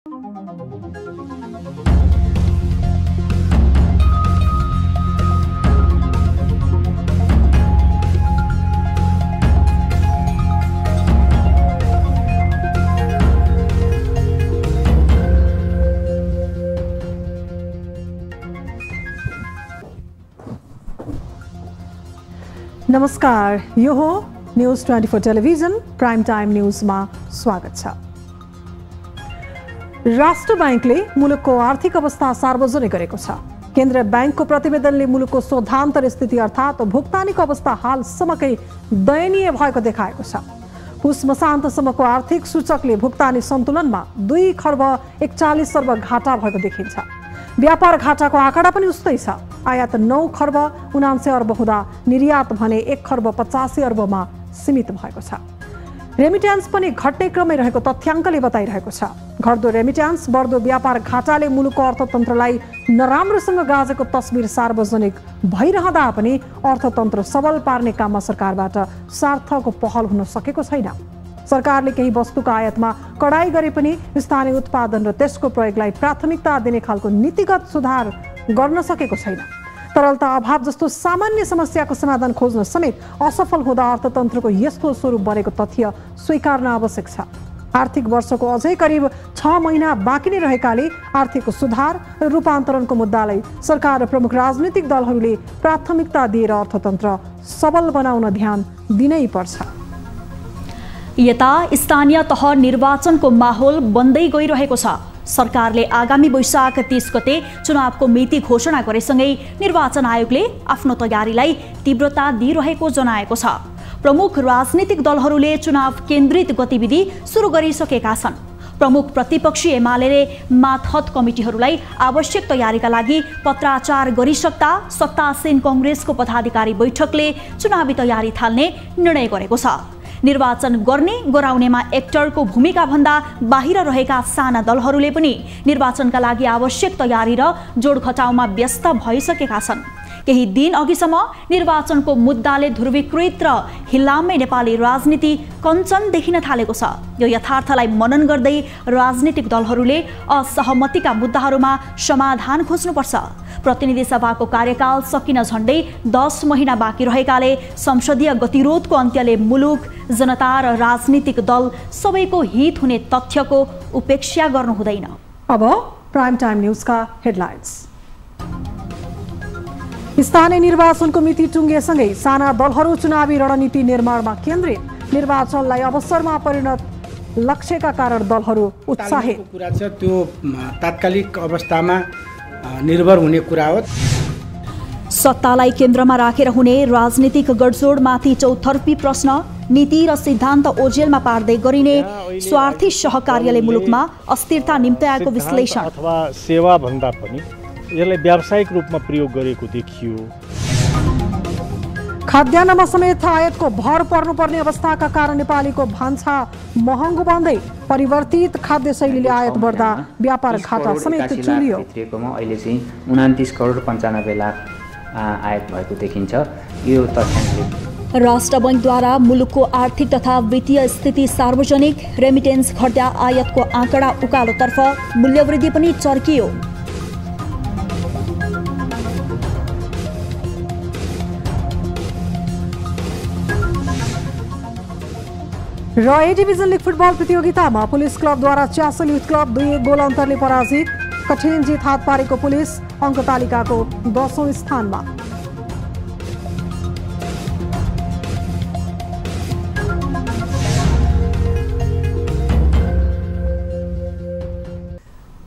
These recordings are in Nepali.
नमस्कार, यो हो न्यूज 24 टेलिभिजन प्राइम टाइम न्यूजमा स्वागत छ। राष्ट्र बैंकले मुलुकको आर्थिक अवस्था सार्वजनिक गरेको छ। केन्द्रीय बैंकको प्रतिवेदनले मुलुकको शोधान्तर स्थिति अर्थात् भुक्तानीको अवस्था हालसम्मकै दयनीय भएको देखाएको छ। पुस मसान्तसम्मको आर्थिक सूचकले भुक्तानी सन्तुलनमा 2 खर्ब 41 अर्ब घाटा भएको देखिन्छ। व्यापार घाटाको आँकडा पनि उस्तै छ। आयात 9 खर्ब 79 अर्ब हुँदा निर्यात भने 1 खर्ब 85 अर्बमा सीमित भएको छ। रेमिट्यान्स पनि घट्ने क्रमै रहेको तथ्याङ्कले बताइरहेको छ। घट्दो रेमिट्यान्स, बढ्दो व्यापार घाटाले मुलुकको अर्थतन्त्रलाई नराम्रोसँग गाजेको तस्बिर सार्वजनिक भइरहँदा पनि अर्थतन्त्र सबल पार्ने काममा सरकारबाट सार्थक पहल हुन सकेको छैन। सरकारले केही वस्तुको आयातमा कडाई गरे पनि स्थानीय उत्पादन र त्यसको प्रयोगलाई प्राथमिकता दिने खालको नीतिगत सुधार गर्न सकेको छैन। तरलता अभाव जस्तो सामान्य समस्याको समाधान खोज्न समेत असफल हुँदा अर्थतन्त्रको यस्तो स्वरूप बनेको तथ्य स्वीकार्न आवश्यक छ। आर्थिक वर्षको अझै करिब 6 महिना बाँकी नै रहेकाले आर्थिक सुधार र रूपान्तरणको मुद्दालाई सरकार र प्रमुख राजनीतिक दलहरूले प्राथमिकता दिएर अर्थतन्त्र सबल बनाउन ध्यान दिनै पर्छ। यता स्थानीय तह निर्वाचनको माहौल बन्दै गइरहेको छ। सरकारले आगामी वैशाख 30 गते चुनावको मिति घोषणा गरेसँगै निर्वाचन आयोगले आफ्नो तयारीलाई तीव्रता दिइरहेको जनाएको छ। प्रमुख राजनीतिक दलहरूले चुनाव केन्द्रित गतिविधि सुरु गरिसकेका छन्। प्रमुख प्रतिपक्षी एमाले मातहत कमिटीहरूलाई आवश्यक तयारीका लागि पत्राचार गरिसक्दा सत्तासीन कांग्रेसको पदाधिकारी बैठकले चुनावी तयारी थाल्ने निर्णय गरेको छ। निर्वाचन गर्ने गराउनेमा एक्टरको भूमिका भन्दा बाहिर रहेका साना दलहरूले पनि निर्वाचनका लागि आवश्यक तयारी र जोडघटाउमा व्यस्त भइसकेका छन्। केही दिन अघिसम्म निर्वाचनको मुद्दाले ध्रुवीकृत र हिल्लाम्य नेपाली राजनीति कञ्चन देखिन थालेको छ। यो यथार्थलाई मनन गर्दै राजनीतिक दलहरूले असहमतिका मुद्दाहरूमा समाधान खोज्नुपर्छ। प्रतिनिधि सभाको कार्यकाल सकिन झण्डै 10 महिना बाँकी रहेकाले संसदीय गतिरोधको अन्त्यले मुलुक, जनता र राजनीतिक दल सबैको हित हुने तथ्यको उपेक्षा गर्नु हुँदैन। अब प्राइम टाइम न्यूजका हेडलाइन्स। स्थानीय निर्वाचनको मिति टुङ्गिएसँगै साना दलहरू चुनावी रणनीति निर्माणमा केन्द्रित। निर्वाचनलाई अवसरमा परिणत लक्ष्यका कारण दलहरू उत्साहित। कुरा छ त्यो तात्कालिक अवस्थामा निर्भर हुने कुरा हो। सत्तालाई केन्द्रमा राखेर हुने राजनीतिक गठजोडमाथि चौतर्फी प्रश्न, नीति र सिद्धान्त ओझेलमा पार्दै गरिने स्वार्थी सहकार्यले मुलुकमा अस्थिरता निम्त्याएको विश्लेषण। अथवा सेवा भन्दा पनि यसलाई व्यावसायिक रूपमा प्रयोग गरेको देखियो। खाद्यान्नमा समेत आयातको भर पर्नुपर्ने अवस्थाका कारण नेपालीको भान्सा महँगो बन्दै। परिवर्तित खाद्य शैलीले आयात बढ्दा व्यापार घाटा समेत चुलियो। अहिले चाहिँ 29 करोड 95 लाख आयात भएको देखिन्छ। यो तथ्याङ्कले राष्ट्र बैंकद्वारा मुलुकको आर्थिक तथा वित्तीय स्थिति सार्वजनिक। रेमिटेन्स घट्दा आयातको आँकडा उकालोतर्फ, मूल्यवृद्धि पनि चर्कियो। र ए डिभिजन लिग फुटबल प्रतियोगितामा पुलिस क्लबद्वारा च्यासल युथ क्लब 2-1 गोल अन्तरले पराजित। कठिन जित हात पारेको पुलिस अङ्क तालिकाको 10औं स्थानमा।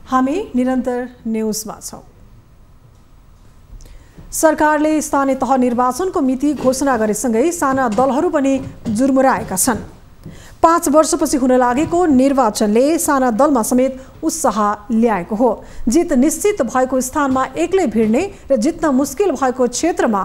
हामी निरन्तर न्यूजमा छौं। सरकारले स्थानीय तह निर्वाचनको मिति घोषणा गरेसँगै साना दलहरू पनि जुर्मुराएका छन्। 5 वर्षपछि हुन लागेको निर्वाचनले साना दलमा समेत उत्साह ल्याएको हो। जित निश्चित भएको स्थानमा एक्लै भिड्ने र जित्न मुस्किल भएको क्षेत्रमा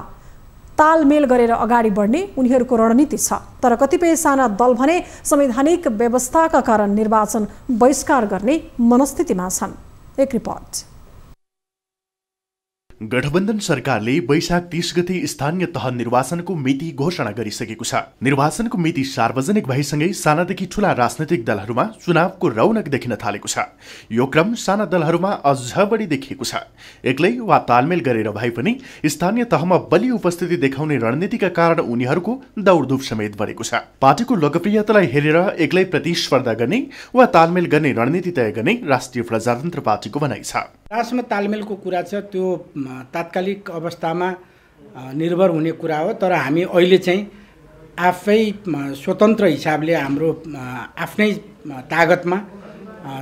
तालमेल गरेर अगाडि बढ्ने उनीहरूको रणनीति छ। तर कतिपय साना दल भने संवैधानिक व्यवस्थाका कारण निर्वाचन बहिष्कार गर्ने मनस्थितिमा छन्। एक रिपोर्ट। गठबन्धन सरकारले वैशाख 30 गते स्थानीय तह निर्वाचनको मिति घोषणा गरिसकेको छ। निर्वाचनको मिति सार्वजनिक भएसँगै सानादेखि ठूला राजनैतिक दलहरूमा चुनावको रौनक देखिन थालेको छ। यो क्रम साना दलहरूमा अझ बढी देखिएको छ। एक्लै वा तालमेल गरेर भए पनि स्थानीय तहमा बलियो उपस्थिति देखाउने रणनीतिका कारण उनीहरूको दौडधुप समेत बढेको छ। पार्टीको लोकप्रियतालाई हेरेर एक्लै प्रतिस्पर्धा गर्ने वा तालमेल गर्ने रणनीति तय गर्ने राष्ट्रिय प्रजातन्त्र पार्टीको भनाइ छ। राष्ट्रमा तालमेलको कुरा छ, त्यो तात्कालिक अवस्थामा निर्भर हुने कुरा हो। तर हामी अहिले चाहिँ आफै स्वतन्त्र हिसाबले हाम्रो आफ्नै तागतमा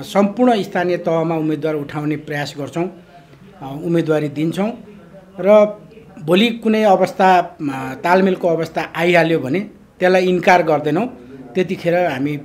सम्पूर्ण स्थानीय तहमा उम्मेदवार उठाउने प्रयास गर्छौँ, उम्मेदवारी दिन्छौँ र भोलि कुनै अवस्था तालमेलको अवस्था आइहाल्यो भने त्यसलाई इन्कार गर्दैनौँ। त्यतिखेर हामी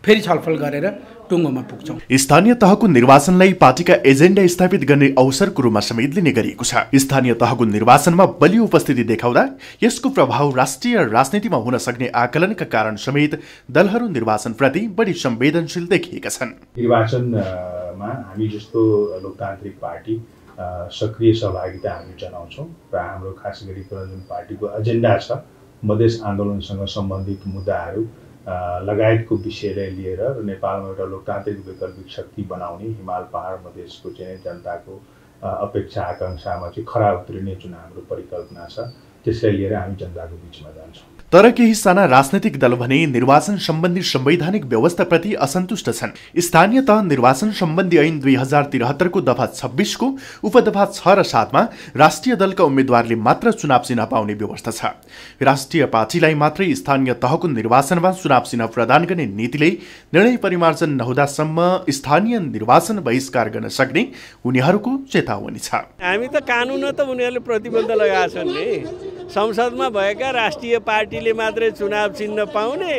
फेरि छलफल गरेर टुङ्गोमा पुग्छौँ। स्थानीय तहको निर्वाचनलाई पार्टीका एजेन्डा स्थापित गर्ने अवसरको रूपमा समेत लिने गरिएको छ। स्थानीय तहको निर्वाचनमा बलियो उपस्थिति देखाउँदा यसको प्रभाव राष्ट्रिय राजनीतिमा हुन सक्ने आकलनका कारण समेत दलहरू निर्वाचनप्रति बढी संवेदनशील देखिएका छन्। निर्वाचनमा हामी जस्तो लोकतान्त्रिक पार्टी सक्रिय सहभागिता हामी जनाउँछौँ र हाम्रो खास गरी जुन पार्टीको एजेन्डा छ मधेस आन्दोलनसँग सम्बन्धित मुद्दाहरू लगायतको विषयलाई लिएर र नेपालमा एउटा लोकतान्त्रिक वैकल्पिक शक्ति बनाउने हिमाल पहाड मधेसको चाहिँ जनताको अपेक्षा आकांक्षामा चाहिँ खरा उत्रिने जुन हाम्रो परिकल्पना छ त्यसलाई लिएर हामी जनताको बिचमा जान्छौँ। तर केही साना राजनैतिक दल भने निर्वाचन सम्बन्धी संवैधानिक व्यवस्थाप्रति असन्तुष्ट छन्। स्थानीय तह निर्वाचन सम्बन्धी ऐन 2073 को दफा 26 को उपदफा 6 र 7 मा राष्ट्रिय दलका उम्मेद्वारले मात्र चुनाव चिन्ह पाउने व्यवस्था छ। राष्ट्रिय पार्टीलाई मात्रै स्थानीय तहको निर्वाचनमा चुनाव चिन्ह प्रदान गर्ने नीतिले निर्णय परिमार्जन नहुँदासम्म स्थानीय निर्वाचन बहिष्कार गर्न सक्ने उनीहरूको चेतावनी छ। हामी त कानुन त उनीहरूले प्रतिबन्ध लगाएका छन् नि। संसदमा भएका राष्ट्रिय पार्टीले मात्रै चुनाव चिन्ह पाउने,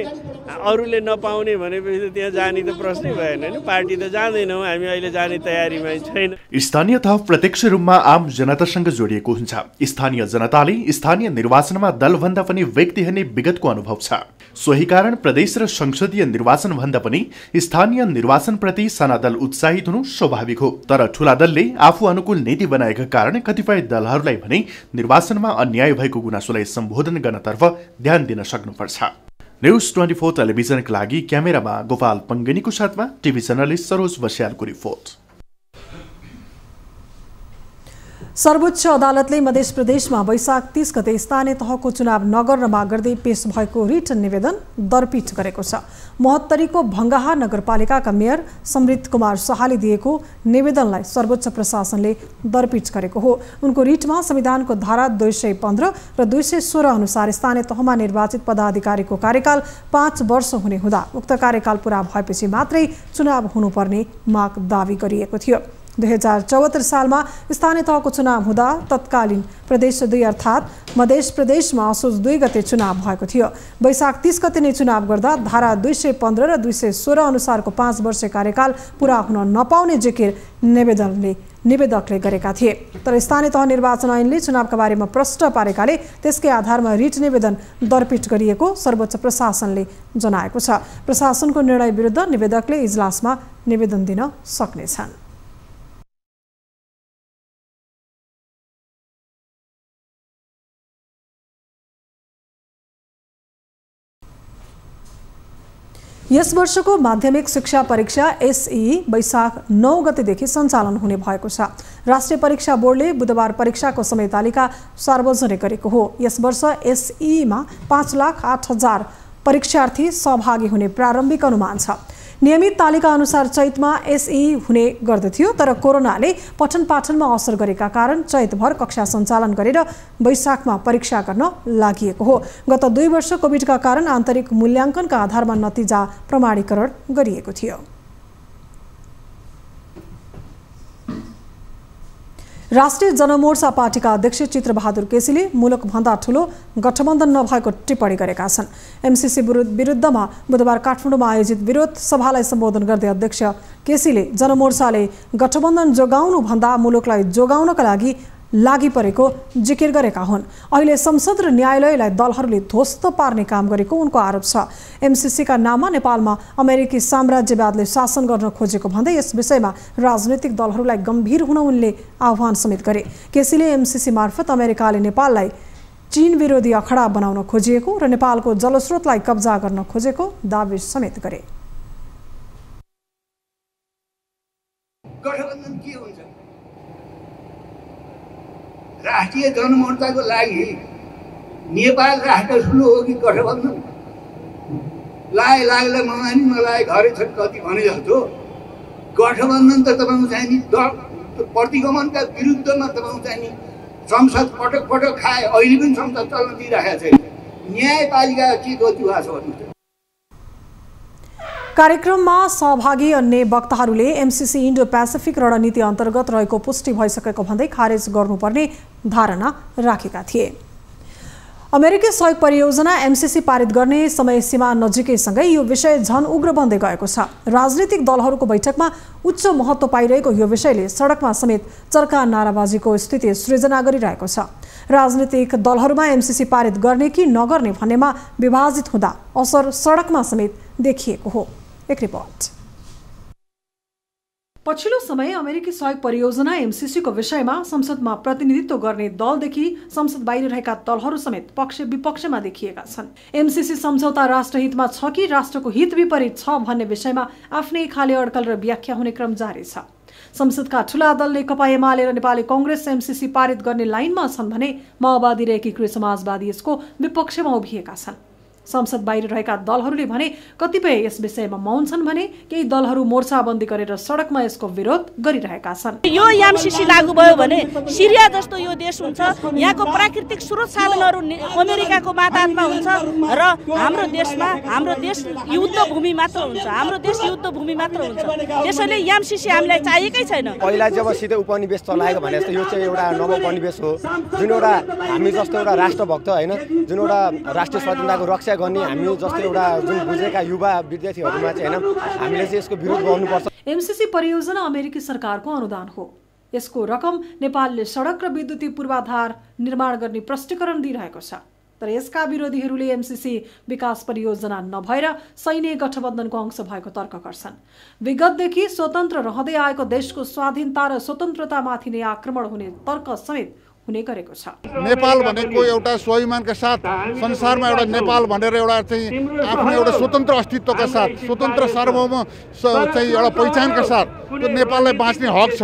अरूले नपाउने भनेपछि त्यहाँ जाने त प्रश्नै भएन नि। पार्टी त जाँदैनौँ, हामी अहिले जाने तयारीमा छैन। स्थानीय तह प्रत्यक्ष रूपमा आम जनतासँग जोडिएको हुन्छ। स्थानीय जनताले स्थानीय निर्वाचनमा दलभन्दा पनि व्यक्ति हेर्ने विगतको अनुभव छ। सोही कारण प्रदेश र संसदीय निर्वाचन भन्दा पनि स्थानीय निर्वाचनप्रति साना दल उत्साहित हुनु स्वाभाविक हो। तर ठूला दलले आफू अनुकूल नीति बनाएका कारण कतिपय दलहरूलाई भने निर्वाचनमा अन्याय भएको गुनासोलाई सम्बोधन गर्नतर्फ ध्यान दिन सक्नुपर्छ। न्युज 24 टेलिभिजनका लागि क्यामेरामा गोपाल पङ्गनीको साथमा टिभी जर्नलिस्ट सरोज बस्यालको रिपोर्ट। सर्वोच्च अदालतले मध्य प्रदेशमा वैशाख 30 गते स्थानीय तहको चुनाव नगर्न माग गर्दै पेश भएको रिट निवेदन दरपीट गरेको छ। महोत्तरीको भङ्गाहा नगरपालिकाका मेयर समृत कुमार शाहले दिएको निवेदनलाई सर्वोच्च प्रशासनले दरपीट गरेको हो। उनको रिटमा संविधानको धारा 215 र 216 अनुसार स्थानीय तहमा निर्वाचित पदाधिकारीको कार्यकाल 5 वर्ष हुने हुँदा उक्त कार्यकाल पूरा भएपछि मात्रै चुनाव हुनुपर्ने माग दावी गरिएको थियो। 2074 सालमा स्थानीय तहको चुनाव हुँदा तत्कालीन प्रदेश 2 अर्थात् मध्य प्रदेशमा असोज 2 गते चुनाव भएको थियो। वैशाख 30 गते नै चुनाव गर्दा धारा 215 र 216 अनुसारको 5 वर्ष कार्यकाल पूरा हुन नपाउने जिकिर निवेदकले गरेका थिए। तर स्थानीय तह निर्वाचन ऐनले चुनावका बारेमा प्रश्न पारेकाले त्यसकै आधारमा रिट निवेदन दरपीट गरिएको सर्वोच्च प्रशासनले जनाएको छ। प्रशासनको निर्णय विरुद्ध निवेदकले इजलासमा निवेदन दिन सक्नेछन्। यस वर्षको माध्यमिक शिक्षा परीक्षा एसई वैशाख 9 गतेदेखि सञ्चालन हुने भएको छ। राष्ट्रिय परीक्षा बोर्डले बुधबार परीक्षाको समय तालिका सार्वजनिक गरेको हो। यस वर्ष एसईमा 5,08,000 परीक्षार्थी सहभागी हुने प्रारम्भिक अनुमान छ। नियमित तालिका अनुसार चैतमा एसई हुने गर्दथ्यो, तर कोरोनाले पठन पाठनमा असर गरेका कारण चैतभर कक्षा सञ्चालन गरेर वैशाखमा परीक्षा गर्न लागिएको हो। गत 2 वर्ष कोभिडका कारण आन्तरिक मूल्याङ्कनका आधारमा नतिजा प्रमाणीकरण गरिएको थियो। राष्ट्रिय जनमोर्चा पार्टीका अध्यक्ष चित्रबहादुर केसीले मुलुकभन्दा ठूलो गठबन्धन नभएको टिप्पणी गरेका छन्। एमसीसी विरुद्धमा बुधबार काठमाडौँमा आयोजित विरोध सभालाई सम्बोधन गर्दै अध्यक्ष केसीले जनमोर्चाले गठबन्धन जोगाउनु भन्दा मुलुकलाई जोगाउनका लागि लागि परेको जिकिर गरेका हुन्। अहिले संसद र न्यायालयलाई दलहरूले ध्वस्त पार्ने काम गरेको उनको आरोप छ। एमसीसीका नाममा नेपालमा अमेरिकी साम्राज्यवादले शासन गर्न खोजेको भन्दै यस विषयमा राजनैतिक दलहरूलाई गम्भीर हुन उनले आह्वान समेत गरे। केसीले एमसीसी मार्फत अमेरिकाले नेपाललाई चीन विरोधी अखडा बनाउन खोजिएको र नेपालको जलस्रोतलाई कब्जा गर्न खोजेको दावी समेत गरे। गठबन्धन के हुन्छ? राष्ट्रिय जनमोर्चाको लागि नेपाल राष्ट्र ठुलो हो कि गठबन्धन? लाग्ला ममानी मलाई घरै छ कति भने जस्तो गठबन्धन त तपाईँ चाहिँ नि प्रतिगमनका विरुद्धमा तपाईँ चाहिँ नि संसद पटक पटक खाए, अहिले पनि संसद चल्न दिइरहेको छैन। न्यायपालिका के गति भएको छ भन्नु। कार्यक्रममा सहभागी अन्य वक्ताहरूले एमसीसी इन्डो पेसिफिक रणनीति अन्तर्गत रहेको पुष्टि भइसकेको भन्दै खारेज गर्नुपर्ने धारणा राखेका थिए। अमेरिकी सहयोग परियोजना एमसीसी पारित गर्ने समय सीमा नजिकैसँगै यो विषय झन उग्र बन्दै गएको छ। राजनीतिक दलहरूको बैठकमा उच्च महत्त्व पाइरहेको यो विषयले सडकमा समेत चर्का नाराबाजीको स्थिति सृजना गरिरहेको छ। राजनीतिक दलहरूमा एमसीसी पारित गर्ने कि नगर्ने भन्नेमा विभाजित हुँदा असर सडकमा समेत देखिएको हो। एक रिपोर्ट। पछिल्लो समय अमेरिकी सहयोग परियोजना एमसीसीको विषयमा संसदमा प्रतिनिधित्व गर्ने दलदेखि संसद बाहिर रहेका दलहरू समेत पक्ष विपक्षमा देखिएका छन्। एमसीसी सम्झौता राष्ट्रहितमा छ कि राष्ट्रको हित विपरीत छ भन्ने विषयमा आफ्नै खाले अड्कल र व्याख्या हुने क्रम जारी छ। संसदका ठूला दल नेकपा एमाले र नेपाली कांग्रेस एमसीसी पारित गर्ने लाइनमा छन् भने माओवादी र एकीकृत समाजवादी यसको विपक्षमा उभिएका छन्। संसद बाहिर रहेका दलहरूले भने कतिपय यस विषयमा मौन छन् भने केही दलहरू मोर्चाबन्दी गरेर सडकमा यसको विरोध गरिरहेका छन्। यो एमसीसी लागू भयो भने सिरिया जस्तो यो देश हुन्छ, यहाँको प्राकृतिक स्रोत साधनहरू अमेरिकाको माताहतमा हुन्छ र हाम्रो देश युद्ध भूमि मात्र हुन्छ। हाम्रो देश युद्ध भूमि मात्र हुन्छ। त्यसैले एमसीसी हामीलाई चाहिएकै छैन। पहिला जब सिधै उपनिवेश चलाएको भने जस्तो यो चाहिँ एउटा नव उपनिवेश हो, जुन एउटा हामी जस्तो एउटा राष्ट्रभक्त होइन, जुन एउटा राष्ट्रिय स्वतन्त्रताको रक्षा गर्ने हामी जस्तो एउटा जुन बुझेका युवा विद्यार्थीहरूमा चाहिँ हैन, हामीले चाहिँ यसको विरोध गर्नुपर्छ। एमसीसी परियोजना अमेरिकी सरकारको अनुदान हो। यसको रकम नेपालले सडक र विद्युतीय पूर्वाधार निर्माण गर्ने प्रष्टीकरण दिइरहेको छ। तर यसका विरोधीहरूले एमसीसी विकास परियोजना नभएर सैन्य गठबन्धनको अंश भएको तर्क गर्छन्। विगतदेखि स्वतन्त्र रहँदै आएको देशको स्वाधीनता र स्वतन्त्रतामाथि नै आक्रमण हुने तर्क समेत हुने गरेको छ। नेपाल भनेको एउटा स्वाभिमानका साथ संसारमा एउटा नेपाल भनेर एउटा चाहिँ आफ्नो एउटा स्वतन्त्र अस्तित्वका साथ स्वतन्त्र सार्वभौम चाहिँ एउटा पहिचानका साथ त्यो नेपाललाई बाँच्ने हक छ।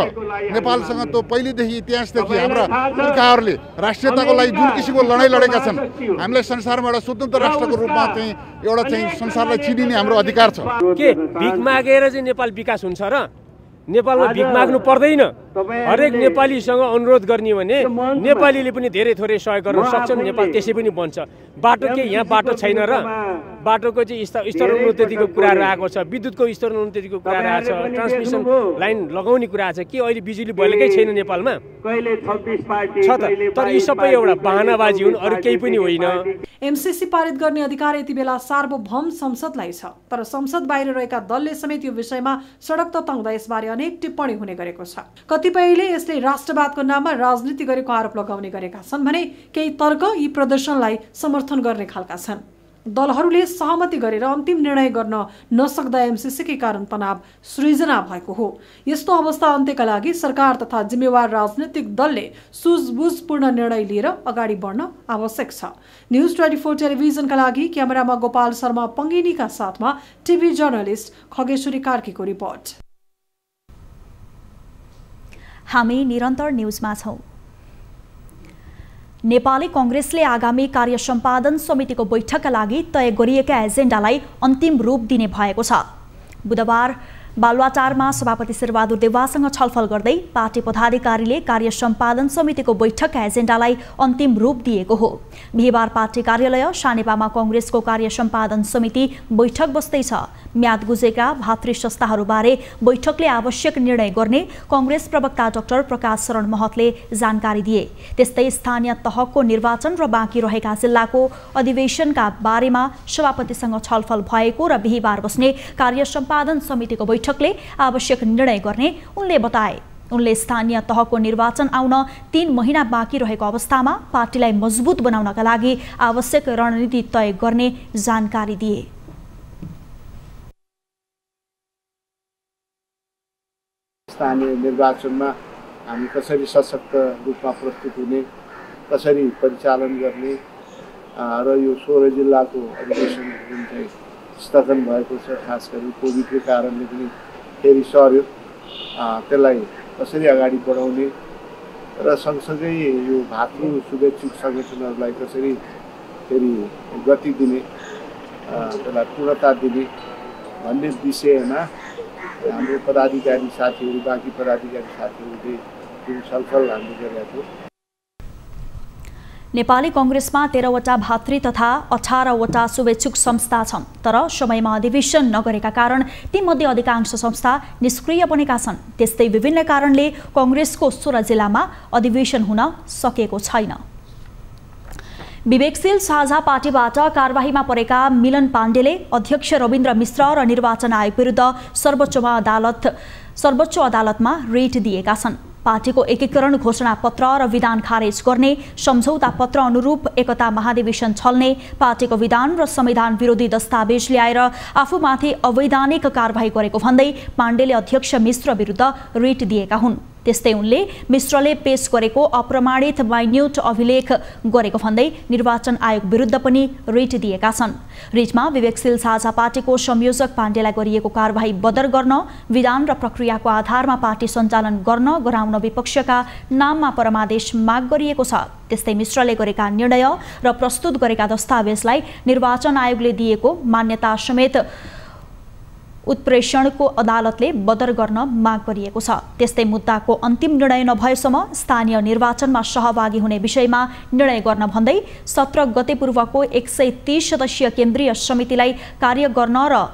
नेपालसँग त्यो पहिलेदेखि इतिहासदेखि हाम्रा पुर्खाहरूले राष्ट्रियताको लागि जुन किसिमको लडाइँ लडेका छन्, हामीलाई संसारमा एउटा स्वतन्त्र राष्ट्रको रूपमा चाहिँ एउटा चाहिँ संसारलाई चिनिने हाम्रो अधिकार छ। के भिख मागेर चाहिँ नेपाल विकास हुन्छ र? नेपालमा भिख माग्नु पर्दैन। हरेक नेपालीसँग अनुरोध गर्ने भने नेपालीले पनि धेरै थोरै सहयोग गर्न सक्छन्। नेपाल त्यसै पनि बन्छ। बाटो के यहाँ बाटो छैन र? बाटोको चाहिँ स्तरोन्नतिको कुराहरू आएको छ, विद्युतको स्तरोन्नतिको कुराहरू आएको छ, ट्रान्समिसन लाइन लगाउने कुरा छ। के अहिले बिजुली भएकै छैन नेपालमा? छ त। तर यी सबै एउटा बहानाबाजी हुन्, अरू केही पनि होइन। एमसीसी पारित गर्ने अधिकार यति बेला सार्वभौम संसदलाई छ। तर संसद बाहिर रहेका दलले समेत यो विषयमा सडक तताउँदा यसबारे अनेक टिप्पणी हुने गरेको छ। कतिपयले यसले राष्ट्रवादको नाममा राजनीति गरेको आरोप लगाउने गरेका छन् भने केही तर्क यी प्रदर्शनलाई समर्थन गर्ने खालका छन्। दलहरूले सहमति गरेर अन्तिम निर्णय गर्न नसक्दा एमसीसीकै कारण तनाव सृजना भएको हो। यस्तो अवस्था अन्त्यका लागि सरकार तथा जिम्मेवार राजनीतिक दलले सुझबुझपूर्ण निर्णय लिएर अगाडि बढ्न आवश्यक छ। न्यूज 24 टेलिभिजनका लागि क्यामेरामा गोपाल शर्मा पङ्गिनीका साथमा टिभी जर्नलिस्ट खगेश्वरी कार्कीको रिपोर्ट। हामी निरन्तर न्यूजमा छौं। नेपाली कांग्रेसले आगामी कार्य सम्पादन समितिको बैठकका लागि तय गरिएका एजेन्डालाई अन्तिम रूप दिने भएको छ। बुधबार बालुवाटारमा सभापति शेरबहादुर देउवासँग छलफल गर्दै पार्टी पदाधिकारीले कार्य सम्पादन समितिको बैठकका एजेन्डालाई अन्तिम रूप दिएको हो। बिहिबार पार्टी कार्यालय सानेपामा कांग्रेसको कार्य सम्पादन समिति बैठक बस्दैछ। म्याद गुजेका भातृ संस्थाहरूबारे बैठकले आवश्यक निर्णय गर्ने कांग्रेस प्रवक्ता डाक्टर प्रकाश शरण महतले जानकारी दिए। त्यस्तै स्थानीय तहको निर्वाचन र बाँकी रहेका जिल्लाको अधिवेशनका बारेमा सभापतिसँग छलफल भएको र बिहिबार बस्ने कार्य सम्पादन समितिको बैठकले आवश्यक निर्णय गर्ने उनले बताए। उनले स्थानीय तहको निर्वाचन आउन 3 महिना बाँकी रहेको अवस्थामा पार्टीलाई मजबुत बनाउनका लागि आवश्यक रणनीति तय गर्ने जानकारी दिए। स्थानीय निर्वाचनमा हामी कसरी सशक्त रूपमा प्रस्तुत हुने, कसरी परिचालन गर्ने र यो 16 जिल्लाको अधिवेशन जुन चाहिँ स्थगन भएको छ, खास गरी कोभिडको कारणले पनि फेरि सर्यो, त्यसलाई कसरी अगाडि बढाउने र सँगसँगै यो भातृ शुभेच्छुक सङ्गठनहरूलाई कसरी फेरि गति दिने, त्यसलाई पूर्णता दिने भन्ने विषयमा हाम्रो पदाधिकारी साथीहरू, बाँकी पदाधिकारी साथीहरूले जुन छलफल हामीले गरेका थियौँ। नेपाली कांग्रेसमा 13 वटा भातृ तथा 18 वटा शुभेच्छुक संस्था छन्, तर समयमा अधिवेशन नगरेका कारण तीमध्ये अधिकांश संस्था निष्क्रिय बनेका छन्। त्यस्तै विभिन्न कारणले कांग्रेसको 16 जिल्लामा अधिवेशन हुन सकेको छैन। विवेकशील साझा पार्टीबाट कारबाहीमा परेका मिलन पाण्डेले अध्यक्ष रविन्द्र मिश्र र निर्वाचन आयोग विरुद्ध सर्वोच्च अदालतमा रिट दिएका छन्। पार्टीको एकीकरण घोषणा पत्र र विधान खारेज गर्ने सम्झौता पत्र अनुरूप एकता महाधिवेशन छल्ने, पार्टीको विधान र संविधान विरोधी दस्तावेज ल्याएर आफूमाथि अवैधानिक कारबाही गरेको भन्दै पाण्डेले अध्यक्ष मिश्र विरुद्ध रिट दिएका हुन्। त्यस्तै उनले मिश्रले पेश गरेको अप्रमाणित माइन्युट अभिलेख गरेको भन्दै निर्वाचन आयोग विरुद्ध पनि रिट दिएका छन्। रिटमा विवेकशील साझा पार्टीको संयोजक पाण्डेलाई गरिएको कारबाही बदर गर्न, विधान र प्रक्रियाको आधारमा पार्टी सञ्चालन गर्न गराउन विपक्षका नाममा परमादेश माग गरिएको छ। त्यस्तै मिश्रले गरेका निर्णय र प्रस्तुत गरेका दस्तावेजलाई निर्वाचन आयोगले दिएको मान्यता समेत उत्प्रेषणको अदालतले बदर गर्न माग गरिएको छ। त्यस्तै मुद्दाको अन्तिम निर्णय नभएसम्म स्थानीय निर्वाचनमा सहभागी हुने विषयमा निर्णय गर्न भन्दै 17 गते पूर्वको 130 सदस्यीय केन्द्रीय समितिलाई कार्य गर्न र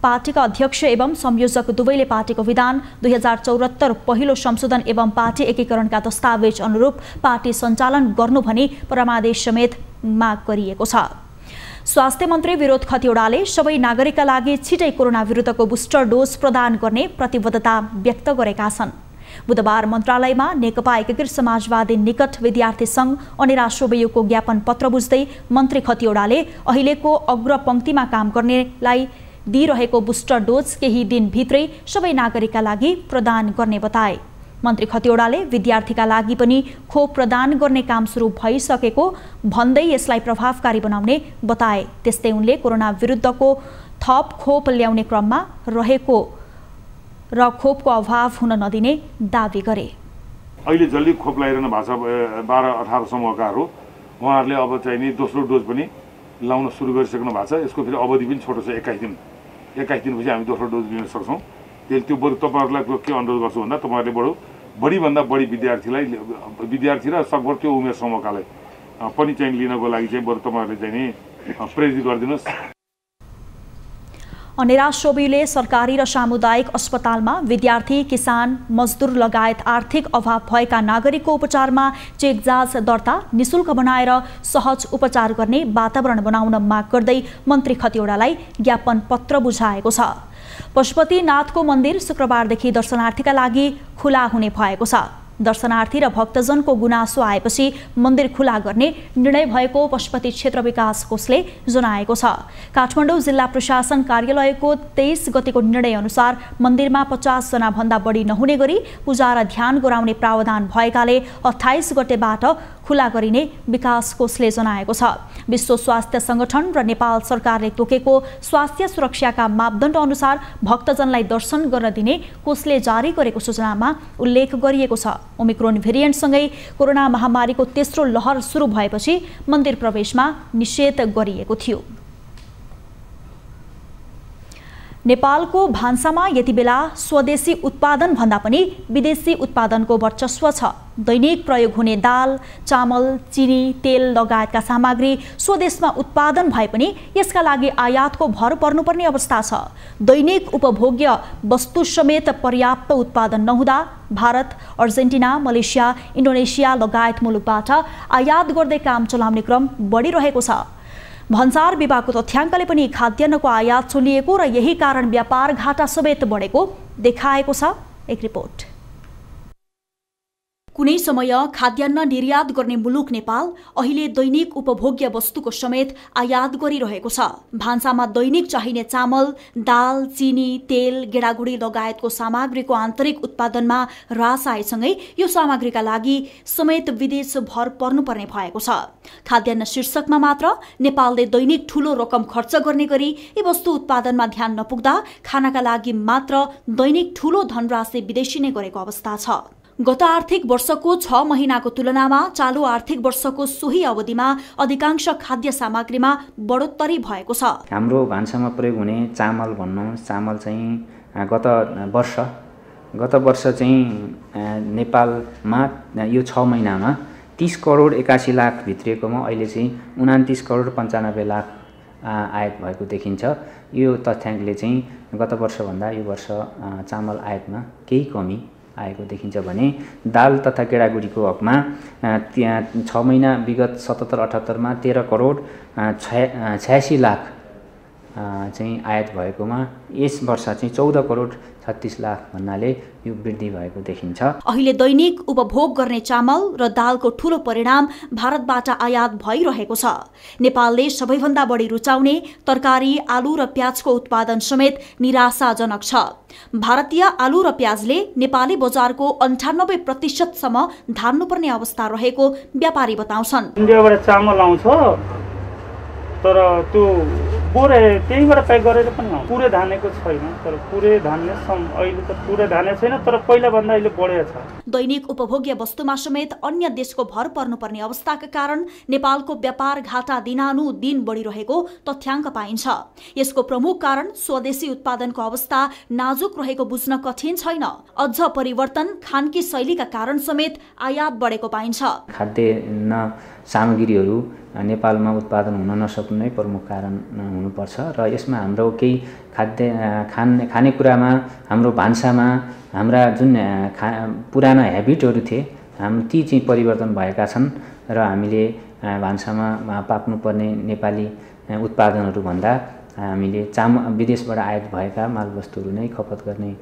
पार्टीका अध्यक्ष एवं संयोजक दुवैले पार्टीको विधान 2074 पहिलो संशोधन एवं पार्टी एकीकरणका दस्तावेज अनुरूप पार्टी सञ्चालन गर्नु भनी परमादेश समेत माग गरिएको छ। स्वास्थ्य मन्त्री विरोध खतिवड़ाले सबै नागरिकका लागि छिटै कोरोना विरुद्धको बुस्टर डोज प्रदान गर्ने प्रतिबद्धता व्यक्त गरेका छन्। बुधबार मन्त्रालयमा नेकपा एकीकृत समाजवादी निकट विद्यार्थी संघ अनिरा सोबेयुको ज्ञापन पत्र बुझ्दै मन्त्री खतिवड़ाले अहिलेको अग्रपंक्तिमा काम गर्नेलाई दिइरहेको बुस्टर डोज केही दिनभित्रै सबै नागरिकका लागि प्रदान गर्ने बताए। मन्त्री खतिवड़ाले विद्यार्थीका लागि पनि खोप प्रदान गर्ने काम सुरु भइसकेको भन्दै यसलाई प्रभावकारी बनाउने बताए। त्यस्तै उनले कोरोना विरुद्धको थप खोप ल्याउने क्रममा रहेको र खोपको अभाव हुन नदिने दावी गरे। अहिले जल्दी खोप लगाइरहनु भएको छ 12-18 समूहकाहरू, उहाँहरूले अब चाहिँ नि दोस्रो डोज पनि लाउन सुरु गरिसक्नु भएको छ। यसको फेरि अवधि पनि छोटो छ, 21 दिन। 21 दिनपछि हामी दोस्रो डोज लिन सक्छौँ। त्यो बरु तपाईँहरूलाई के अनुरोध गर्छु भन्दा तपाईँहरूले बढीभन्दा बढी विद्यार्थी र सकभर त्यो उमेर समूहकालाई पनि चाहिँ लिनको लागि चाहिँ बरु तपाईँहरूले चाहिँ नि प्रेरित गरिदिनुहोस्। अनिरा सोबीले सरकारी र सामुदायिक अस्पतालमा विद्यार्थी, किसान, मजदुर लगायत आर्थिक अभाव भएका नागरिकको उपचारमा चेक जाँच दर्ता निशुल्क बनाएर सहज उपचार गर्ने वातावरण बनाउन माग गर्दै मन्त्री खतिवड़ालाई ज्ञापन पत्र बुझाएको छ। पशुपतिनाथको मन्दिर शुक्रबारदेखि दर्शनार्थीका लागि खुला हुने भएको छ। दर्शनार्थी र भक्तजनको गुनासो आएपछि मन्दिर खुला गर्ने निर्णय भएको पशुपति क्षेत्र विकास कोषले जनाएको छ। काठमाडौँ जिल्ला प्रशासन कार्यालयको 23 गतेको निर्णय अनुसार मन्दिरमा 50 जना भन्दा बढी नहुने गरी पूजा र ध्यान गराउने प्रावधान भएकाले 28 गतेबाट खुला गरिने विकास कोषले जनाएको छ। विश्व स्वास्थ्य संगठन र नेपाल सरकारले तोकेको स्वास्थ्य सुरक्षाका मापदण्ड अनुसार भक्तजनलाई दर्शन गर्न दिने कोषले जारी गरेको सूचनामा उल्लेख गरिएको छ। ओमिक्रोन भेरिएन्टसँगै कोरोना महामारीको तेस्रो लहर सुरु भएपछि मन्दिर प्रवेशमा निषेध गरिएको थियो। नेपालको भान्सामा यति बेला स्वदेशी उत्पादन भन्दा पनि विदेशी उत्पादनको वर्चस्व छ। दैनिक प्रयोग हुने दाल, चामल, चिनी, तेल लगायतका सामग्री स्वदेशमा उत्पादन भए पनि यसका लागि आयातको भर पर्नुपर्ने अवस्था छ। दैनिक उपभोग्य वस्तु समेत पर्याप्त उत्पादन नहुँदा भारत, अर्जेन्टिना, मलेसिया, इन्डोनेसिया लगायत मुलुकबाट आयात गर्दै काम चलाउने क्रम बढिरहेको छ। भन्सार विभागको तथ्याङ्कले पनि खाद्यान्नको आयात चुलिएको र यही कारण व्यापार घाटा समेत बढेको देखाएको छ। एक रिपोर्ट। कुनै समय खाद्यान्न निर्यात गर्ने मुलुक नेपाल अहिले दैनिक उपभोग्य वस्तुको समेत आयात गरिरहेको छ। भान्सामा दैनिक चाहिने चामल, दाल, चिनी, तेल, गेडागुडी लगायतको सामग्रीको आन्तरिक उत्पादनमा ह्रास आएसँगै यो सामग्रीका लागि समेत विदेश भर पर्नुपर्ने भएको छ। खाद्यान्न शीर्षकमा मात्र नेपालले दैनिक ठूलो रकम खर्च गर्ने गरी यी वस्तु उत्पादनमा ध्यान नपुग्दा खानाका लागि मात्र दैनिक ठूलो धनराशि विदेशी नै गरेको अवस्था छ। गत आर्थिक वर्षको 6 महिनाको तुलनामा चालू आर्थिक वर्षको सोही अवधिमा अधिकांश खाद्य सामग्रीमा बढोत्तरी भएको छ। हाम्रो भान्सामा प्रयोग हुने चामल चामल चाहिँ गत वर्ष चाहिँ नेपालमा यो 6 महिनामा 30 करोड 81 लाख भित्रिएकोमा अहिले चाहिँ 29 करोड 95 लाख आयात भएको देखिन्छ। यो तथ्याङ्कले चाहिँ गत वर्षभन्दा यो वर्ष चामल आयातमा केही कमी आएको देखिन्छ भने दाल तथा गेडागुडीको हकमा त्यहाँ 6 महिना विगत 77-78मा 13 करोड 86 लाख चाहिँ आयात भएकोमा यस वर्ष चाहिँ 14 करोड 36 लाख भन्नाले यो वृद्धि भएको देखिन्छ। अहिले दैनिक उपभोग गर्ने चामल र दालको ठूलो परिणाम भारतबाट आयात भइरहेको छ। नेपालले सबैभन्दा बढी रुचाउने तरकारी, आलु र प्याजको उत्पादन समेत निराशाजनक छ। भारतीय आलु र प्याजले नेपाली बजारको 98% सम्म धार्नुपर्ने अवस्था रहेको व्यापारी बताउँछन्। इन्डियाबाट चामल आउँछ तर त्यो बोरे त्यहीबाट प्याक गरेर पनि आउँछ। पुरै धानेको छैन, तर पुरै धान्ने अहिले त पुरै धाने छैन, तर पहिला भन्दा अहिले बढेको छ। दैनिक उपभोग्य वस्तुमा समेत अन्य देशको भर पर्नुपर्ने अवस्थाका कारण नेपालको व्यापार घाटा दिनानुदिन बढिरहेको तथ्याङ्क पाइन्छ। यसको प्रमुख कारण स्वदेशी उत्पादनको अवस्था नाजुक रहेको बुझ्न कठिन छैन। अझ परिवर्तन खानकी शैलीका कारण समेत आयात बढेको पाइन्छ। खाद्यान्न सामग्रीहरू नेपालमा उत्पादन हुन नसक्नु नै प्रमुख कारण हुनुपर्छ र यसमा हाम्रो केही खानेकुरामा हाम्रो भान्सामा हाम्रा जुन पुराना हेबिटहरू थिए ती चाहिँ परिवर्तन भएका छन् र हामीले भान्सामा पाक्नुपर्ने नेपाली उत्पादनहरू भन्दा हामीले विदेशबाट आयात भएका मालवस्तुहरू नै खपत गर्ने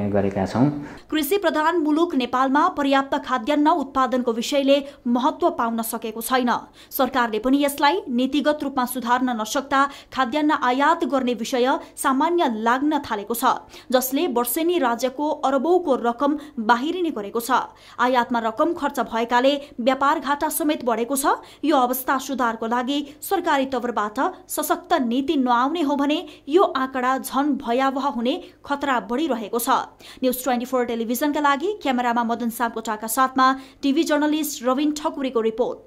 गरेका छौं। कृषि प्रधान मुलुक नेपालमा पर्याप्त खाद्यान्न उत्पादनको विषयले महत्त्व पाउन सकेको छैन। सरकारले पनि यसलाई नीतिगत रूपमा सुधार्न नसक्दा खाद्यान्न आयात गर्ने विषय सामान्य लाग्न थालेको छ, जसले वर्षेनी राज्यको अरबौंको रकम बाहिरिने गरेको छ। आयातमा रकम खर्च भएकाले व्यापार घाटा समेत बढेको छ। यो अवस्था सुधारको लागि सरकारी तवरबाट सशक्त नीति नआउने हो भने यो आँकडा झन भयावह हुने खतरा बढिरहेको छ। न्यूज 24 टेलिभिजनका लागि क्यामेरामा मदन सापकोटाका साथमा टिभी जर्नलिस्ट रविन ठकुरीको रिपोर्ट।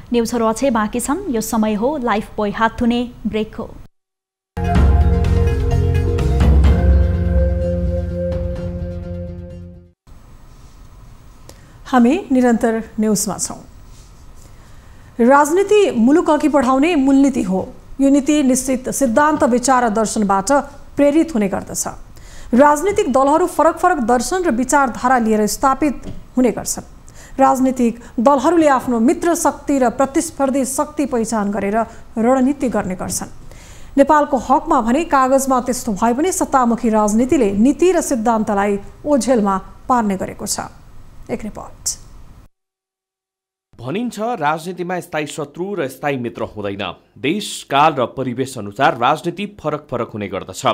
न्यूजहरू अझै बाँकी छन्। यो समय हो लाइफ बोय हात धुने ब्रेकको। हामी निरन्तर न्यूजमा छौं। राजनीति मुलुक अघि बढाउने मूलनीति हो। यो नीति निश्चित सिद्धान्त, विचार र दर्शनबाट प्रेरित हुने गर्दछ। राजनीतिक दलहरू फरक फरक दर्शन र विचारधारा लिएर स्थापित हुने गर्छन्। राजनीतिक दलहरूले आफ्नो मित्र शक्ति र प्रतिस्पर्धी शक्ति पहिचान गरेर रणनीति गर्ने गर्छन्। नेपालको हकमा भने कागजमा त्यस्तो भए पनि सत्तामुखी राजनीतिले नीति र सिद्धान्तलाई ओझेलमा पार्ने गरेको छ। एक रिपोर्ट। भनिन्छ राजनीतिमा स्थायी शत्रु र स्थायी मित्र हुँदैन। देश, काल र परिवेश अनुसार राजनीति फरक फरक हुने गर्दछ।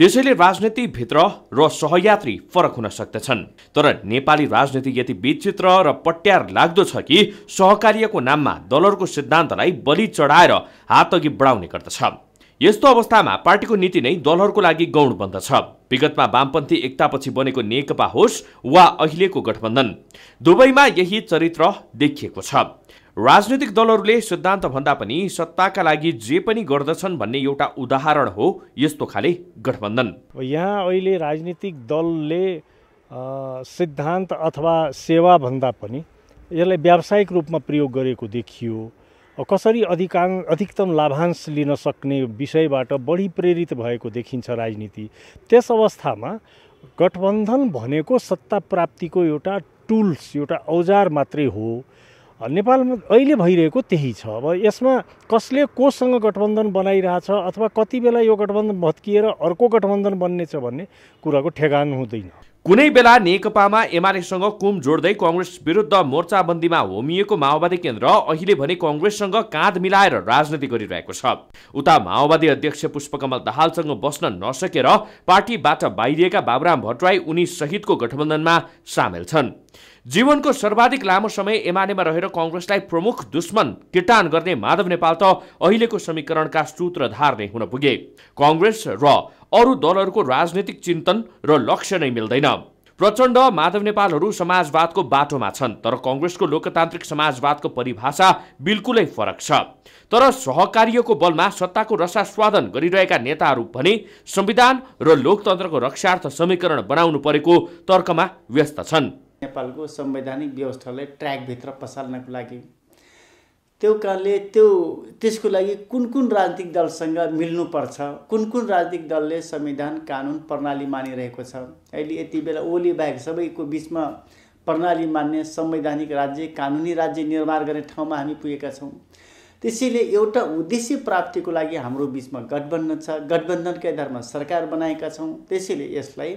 त्यसैले राजनीतिभित्र र सहयात्री फरक हुन सक्दछन्। तर नेपाली राजनीति यति विचित्र र पट्यार लाग्दो छ कि सहकार्यको नाममा दलहरूको सिद्धान्तलाई बलि चढाएर हात अघि बढाउने गर्दछ। यस्तो अवस्थामा पार्टीको नीति नै दलहरूको लागि गौण बन्दछ। विगतमा वामपन्थी एकतापछि बनेको नेकपा होस् वा अहिलेको गठबन्धन, दुवैमा यही चरित्र देखिएको छ। राजनीतिक दलहरूले सिद्धान्त भन्दा पनि सत्ताका लागि जे पनि गर्दछन् भन्ने एउटा उदाहरण हो यस्तो खाले गठबन्धन। यहाँ अहिले राजनीतिक दलले सिद्धान्त अथवा सेवा भन्दा पनि यसलाई व्यावसायिक रूपमा प्रयोग गरेको देखियो। कसरी अधिकतम लाभांश लिन सक्ने विषयबाट बढी प्रेरित भएको देखिन्छ राजनीति। त्यस अवस्थामा गठबन्धन भनेको सत्ता प्राप्तिको एउटा टुल्स, एउटा औजार मात्रै हो। नेपालमा अहिले भइरहेको त्यही छ। अब यसमा कसले कोसँग गठबन्धन बनाइरहेछ अथवा कति बेला यो गठबन्धन भत्किएर अर्को गठबन्धन बन्नेछ भन्ने कुराको ठेगान हुँदैन। कुनै बेला नेकपामा एमालेसँग कुम जोड्दै कांग्रेस विरुद्ध मोर्चाबन्दीमा होमिएको माओवादी केन्द्र अहिले भने कांग्रेससँग काँध मिलाएर राजनीति गरिरहेको छ। उता माओवादी अध्यक्ष पुष्पकमल दाहालसँग बस्न नसकेर पार्टीबाट बाहिरिएका बाबुराम भट्टराई उनी सहितको गठबन्धनमा सामेल छन्। जीवनको सर्वाधिक लामो समय एमालेमा रहेर कांग्रेसलाई प्रमुख दुश्मन किटान गर्ने माधव नेपाल त अहिलेको समीकरणका सूत्रधार नै हुन पुगे। कांग्रेस र अरू दलहरूको राजनीतिक चिन्तन र लक्ष्य नै मिल्दैन। प्रचण्ड माधव नेपालहरू समाजवादको बाटोमा छन्, तर कांग्रेसको लोकतान्त्रिक समाजवादको परिभाषा बिल्कुलै फरक छ। तर सहकार्यको बलमा सत्ताको रसास्वादन गरिरहेका नेताहरू भने संविधान र लोकतन्त्रको रक्षार्थ समीकरण बनाउनु परेको तर्कमा व्यस्त छन्। नेपालको संवैधानिक व्यवस्थालाई ट्र्याकभित्र पसाल्नको लागि त्यो कारणले त्यसको लागि कुन कुन राजनीतिक दलसँग मिल्नुपर्छ, कुन कुन राजनीतिक दलले संविधान कानुन प्रणाली मानिरहेको छ। अहिले यति बेला ओली बाहेक सबैको बिचमा प्रणाली मान्ने संवैधानिक राज्य, कानुनी राज्य निर्माण गर्ने ठाउँमा हामी पुगेका छौँ। त्यसैले एउटा उद्देश्य प्राप्तिको लागि हाम्रो बिचमा गठबन्धन छ, गठबन्धनकै आधारमा सरकार बनाएका छौँ। त्यसैले यसलाई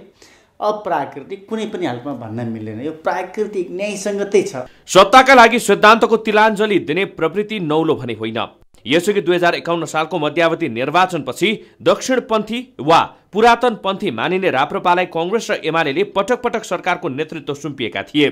अप्राकृतिक कुनै पनि हालतमा भन्न मिल्दैन, यो प्राकृतिक न्यायसङ्गतै छ। सत्ताका लागि सिद्धान्तको तिलाञ्जली दिने प्रवृत्ति नौलो भने होइन। यसअघि 2051 सालको मध्यावधि निर्वाचनपछि दक्षिणपन्थी वा पुरातनपन्थी मानिने राप्रपालाई कांग्रेस र एमालेले पटक पटक सरकारको नेतृत्व सुम्पिएका थिए।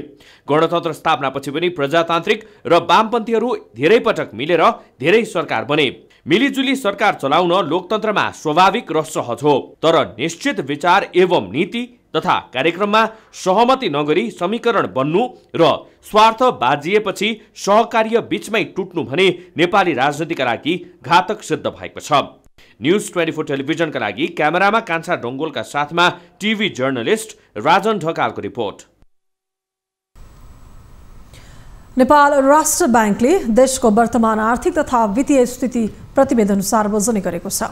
गणतन्त्र स्थापनापछि पनि प्रजातान्त्रिक र वामपन्थीहरू धेरै पटक मिलेर धेरै सरकार बने। मिलिजुली सरकार चलाउन लोकतन्त्रमा स्वाभाविक र सहज हो, तर निश्चित विचार एवं नीति तथा कार्यक्रममा सहमति नगरी समीकरण बन्नु र स्वार्थ बाजिएपछि सहकार्य बीचमै टुट्नु भने नेपाली राजनीतिका लागि घातक सिद्ध भएको छ। न्यूज 24 टेलिभिजनका लागि क्यामेरामा कान्छा डोंगोलका साथमा टिभी जर्नलिस्ट राजन ढकालको रिपोर्ट। नेपाल राष्ट्र बैंकले देशको वर्तमान आर्थिक तथा वित्तीय स्थिति प्रतिवेदन सार्वजनिक गरेको छ।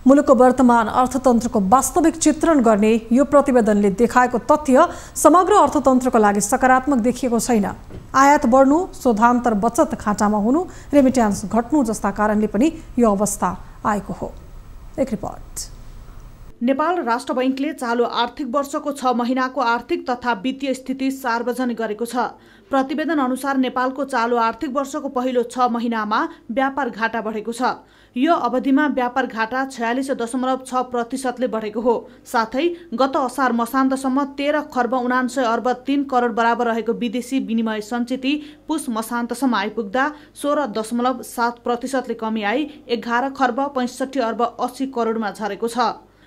मुलुकको वर्तमान अर्थतन्त्रको वास्तविक चित्रण गर्ने यो प्रतिवेदनले देखाएको तथ्य समग्र अर्थतन्त्रको लागि सकारात्मक देखिएको छैन। आयात बढ्नु, शोधान्तर बचत खाँचामा हुनु, रेमिट्यान्स घट्नु जस्ता कारणले पनि यो अवस्था आएको हो। एक रिपोर्ट। नेपाल राष्ट्र बैंकले चालु आर्थिक वर्षको 6 महिनाको आर्थिक तथा वित्तीय स्थिति सार्वजनिक गरेको छ। प्रतिवेदन अनुसार नेपालको चालु आर्थिक वर्षको पहिलो 6 महिनामा व्यापार घाटा बढेको छ। यो अवधिमा व्यापार घाटा 46.6% बढेको हो। साथै गत असार मसान्तसम्म 13 खर्ब 79 अर्ब 3 करोड बराबर रहेको विदेशी विनिमय सञ्चिति पुस मसान्तसम्म आइपुग्दा 16.7%ले कमी आई 11 खर्ब 65 अर्ब 80 करोडमा झरेको छ।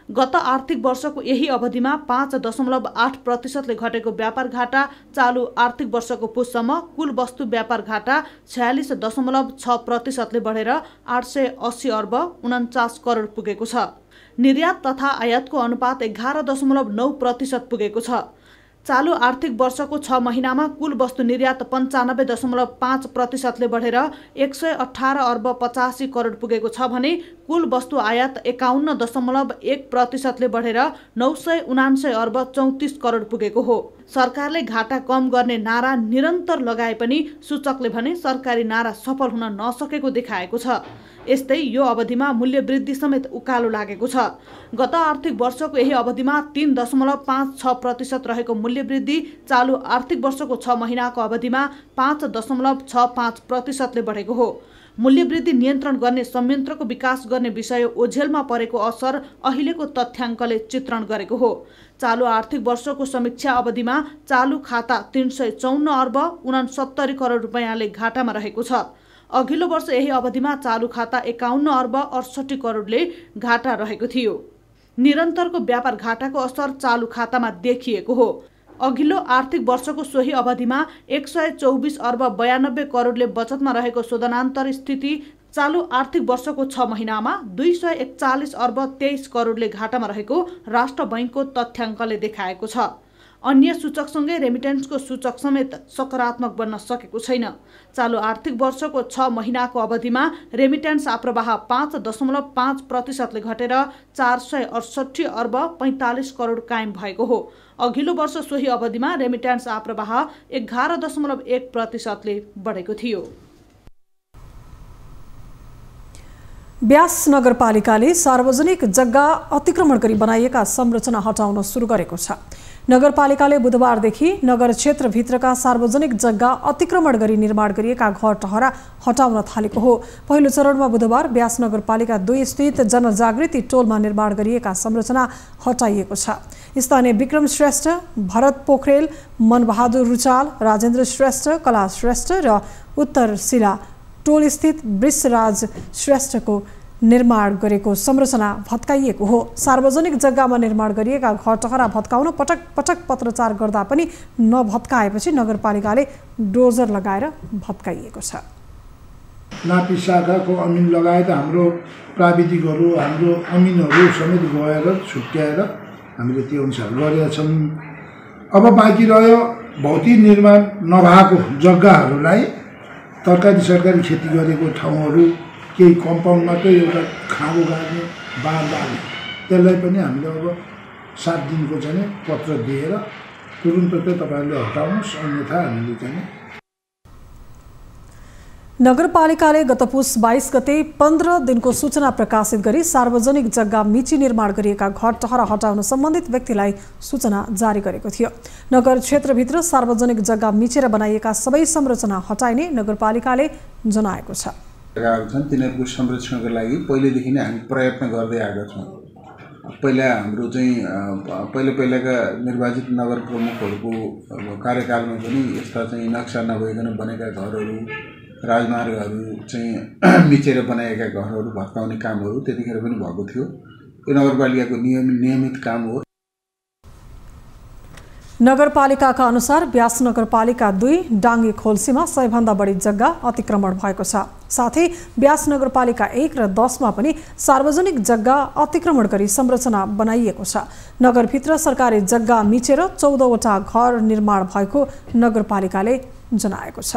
गत आर्थिक वर्षको यही अवधिमा 5.8%ले घटेको व्यापार घाटा चालु आर्थिक वर्षको पुससम्म कुल वस्तु व्यापार घाटा 46.6%ले बढेर 880 अर्ब 49 करोड पुगेको छ। निर्यात तथा आयातको अनुपात 11.9% पुगेको छ। चालु आर्थिक वर्षको 6 महिनामा कुल वस्तु निर्यात 95.5%ले बढेर 118 अर्ब 85 करोड पुगेको छ भने कुल वस्तु आयात 51.1%ले बढेर 979 अर्ब 34 करोड पुगेको हो। सरकारले घाटा कम गर्ने नारा निरन्तर लगाए पनि सूचकले भने सरकारी नारा सफल हुन नसकेको देखाएको छ। यस्तै यो अवधिमा मूल्य वृद्धि समेत उकालो लागेको छ। गत आर्थिक वर्षको यही अवधिमा 3.56% रहेको मूल्य वृद्धि चालु आर्थिक वर्षको 6 महिनाको अवधिमा 5.65%ले बढेको हो। मूल्य वृद्धि नियन्त्रण गर्ने संयन्त्रको विकास गर्ने विषय ओझेलमा परेको असर अहिलेको तथ्याङ्कले चित्रण गरेको हो। चालु आर्थिक वर्षको समीक्षा अवधिमा चालु खाता 354 अर्ब 69 करोड रुपैयाँले घाटामा रहेको छ। अघिल्लो वर्ष यही अवधिमा चालु खाता 51 अर्ब 68 करोडले घाटा रहेको थियो। निरन्तरको व्यापार घाटाको असर चालु खातामा देखिएको हो। अघिल्लो आर्थिक वर्षको सोही अवधिमा 124 अर्ब 92 करोडले बचतमा रहेको शोधनान्तर स्थिति चालु आर्थिक वर्षको 6 महिनामा 241 अर्ब 23 करोडले घाटामा रहेको राष्ट्र बैंकको तथ्याङ्कले देखाएको छ। अन्य सूचकसँगै रेमिटेन्सको सूचक समेत सकारात्मक बन्न सकेको छैन। चालु आर्थिक वर्षको 6 महिनाको अवधिमा रेमिटेन्स आप्रवाह 5.5%ले घटेर 468 अर्ब 45 करोड कायम भएको हो। अघिल्लो वर्ष सोही अवधिमा रेमिटेन्स आप्रवाह 11.1%ले बढेको थियो। ब्यास नगरपालिकाले सार्वजनिक जग्गा अतिक्रमण गरी बनाइएका संरचना हटाउन सुरु गरेको छ। नगरपालिकाले बुधबारदेखि नगर क्षेत्रभित्रका सार्वजनिक जग्गा अतिक्रमण गरी निर्माण गरिएका घर टहरा हटाउन थालेको हो। पहिलो चरणमा बुधबार ब्यास नगरपालिका 2 स्थित जनजागृति टोलमा निर्माण गरिएका संरचना हटाइएको छ। स्थानीय विक्रम श्रेष्ठ, भरत पोखरेल, मनबहादुर रुचाल, राजेन्द्र श्रेष्ठ, कला श्रेष्ठ र उत्तर शिला टोल स्थित वृषराज श्रेष्ठको निर्माण गरेको संरचना भत्काइएको हो। सार्वजनिक जग्गामा निर्माण गरिएका घर टहरा भत्काउन पटक पटक पत्रचार गर्दा पनि नभत्काएपछि नगरपालिकाले डोजर लगाएर भत्काइएको छ। नापी शाखाको अमिन लगायत हाम्रो प्राविधिकहरू, हाम्रो अमिनहरू समेत गएर छुट्याएर हामीले त्यो अनुसार गरेका छौँ। अब बाँकी रह्यो भौतिक निर्माण नभएको जग्गाहरूलाई तरकारी सरकारी खेती गरेको ठाउँहरू, केही कम्पाउन्डमा चाहिँ एउटा खाँगो गाड्ने बाँध बाल्ने, त्यसलाई पनि हामीले अब 7 दिनको चाहिँ पत्र दिएर तुरुन्त चाहिँ तपाईँहरूले हटाउनुहोस्, अन्यथा हामीले चाहिँ। नगरपालिकाले गत पुस 22 गते 15 दिनको सूचना प्रकाशित गरी सार्वजनिक जग्गा मिची निर्माण गरिएका घर टहरा हटाउन सम्बन्धित व्यक्तिलाई सूचना जारी गरेको थियो। नगर क्षेत्रभित्र सार्वजनिक जग्गा मिचेर बनाइएका सबै संरचना हटाइने नगरपालिकाले जनाएको छ। छन् तिनीहरूको संरक्षणको लागि पहिलेदेखि नै हामी प्रयत्न गर्दै आएका छौँ। पहिला हाम्रो चाहिँ पहिलाका निर्वाचित नगर प्रमुखहरूको कार्यकालमा पनि यस्ता चाहिँ नक्सा नभइकन बनेका घरहरू, राजमार्गहरू चाहिँ मिचेर बनाएका घरहरू भत्काउने कामहरू त्यतिखेर पनि भएको थियो। यो नगरपालिकाको नियमित काम हो। नगरपालिकाका अनुसार ब्यास नगरपालिका 2 डाङ्गे खोल्सीमा 100 भन्दा बढी जग्गा अतिक्रमण भएको छ। साथै ब्यास नगरपालिका 1 र 10 मा पनि सार्वजनिक जग्गा अतिक्रमण गरी संरचना बनाइएको छ। नगरभित्र सरकारी जग्गा मिचेर 14 वटा घर निर्माण भएको नगरपालिकाले जनाएको छ।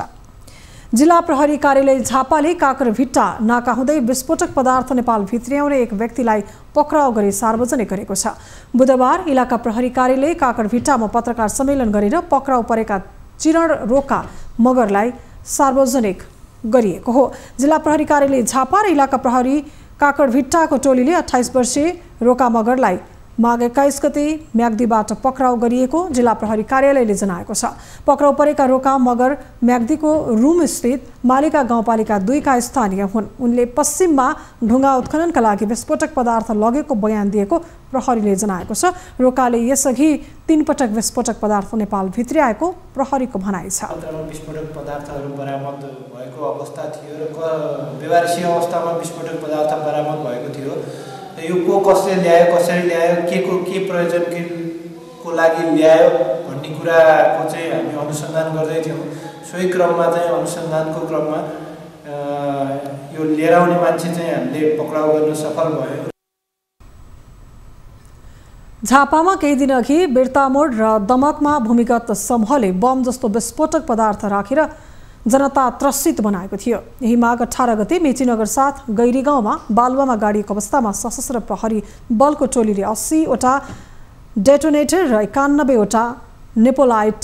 जिल्ला प्रहरी कार्यालय झापाले काकरभिट्टा नाका हुँदै विस्फोटक पदार्थ नेपाल भित्र्याउने एक व्यक्तिलाई पक्राउ गरी सार्वजनिक गरेको छ। बुधबार इलाका प्रहरी कार्यालय काकरभिट्टामा पत्रकार सम्मेलन गरेर पक्राउ परेका चिरण रोका मगरलाई सार्वजनिक गरिएको हो। जिल्ला प्रहरी कार्यालय झापा र इलाका प्रहरी काकरभिट्टाको टोलीले 28 वर्षीय रोका मगरलाई माघ 21 गते म्याग्दीबाट पक्राउ गरिएको जिल्ला प्रहरी कार्यालयले जनाएको छ। पक्राउ परेका रोका मगर म्याग्दीको रूम स्थित मालिका गाउँपालिका 2 का स्थानीय हुन्। उनले पश्चिममा ढुङ्गा उत्खननका लागि विस्फोटक पदार्थ लगेको बयान दिएको प्रहरीले जनाएको छ। रोकाले यसअघि 3 पटक विस्फोटक पदार्थ नेपाल भित्र्याएको प्रहरीको भनाइ छ। विस्फोटक पदार्थहरू बरामद भएको अवस्था थियो र व्यवहारिक अवस्थामा विस्फोटक पदार्थ बरामद भएको थियो। यो को कसले ल्यायो, कसरी ल्यायो, के प्रयोजनको लागि ल्यायो भन्ने कुराको चाहिँ हामी अनुसन्धान गर्दै थियौँ। सोही क्रममा चाहिँ अनुसन्धानको क्रममा यो लिएर आउने मान्छे चाहिँ हामीले पक्राउ गर्न सफल भयो। झापामा केही दिन अघि बिर्तामोड र दमकमा भूमिगत समूहले बम जस्तो विस्फोटक पदार्थ राखेर जनता त्रसित बनाएको थियो। यही माघ 18 गते मेचीनगर 7 गैरी गाउँमा बालुवामा गाडिएको अवस्थामा सशस्त्र प्रहरी बलको टोलीले 80 वटा डेटोनेटर र 91 वटा नेपोलाइट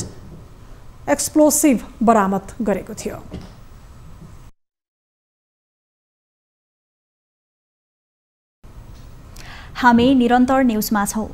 एक्सप्लोसिभ बरामद गरेको थियो। हामी निरन्तर न्यूजमा छौं।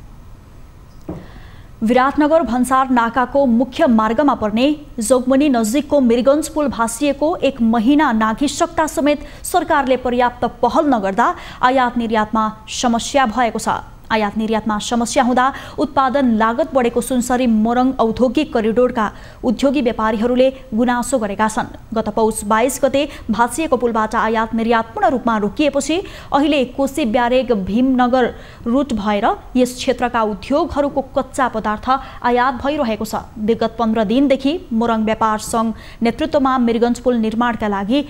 विराटनगर भन्सार नाकाको मुख्य मार्गमा पर्ने जोगमुनी नजिकको मिरगञ्ज पुल भासिएको 1 महिना नाघिसक्दा समेत सरकारले पर्याप्त पहल नगर्दा आयात निर्यातमा समस्या भएको छ। आयात निर्यातमा समस्या हुँदा उत्पादन लागत बढेको सुनसरी मोरङ औद्योगिक करिडोरका उद्योगी व्यापारीहरूले गुनासो गरेका छन्। गत पौष 22 गते भासिएको पुलबाट आयात निर्यात पूर्ण रूपमा रोकिएपछि अहिले कोशी ब्यारेग भीमनगर रुट भएर यस क्षेत्रका उद्योगहरूको कच्चा पदार्थ आयात भइरहेको छ। विगत 15 दिनदेखि मोरङ व्यापार सङ्घ नेतृत्वमा मिरगञ्ज पुल निर्माणका लागि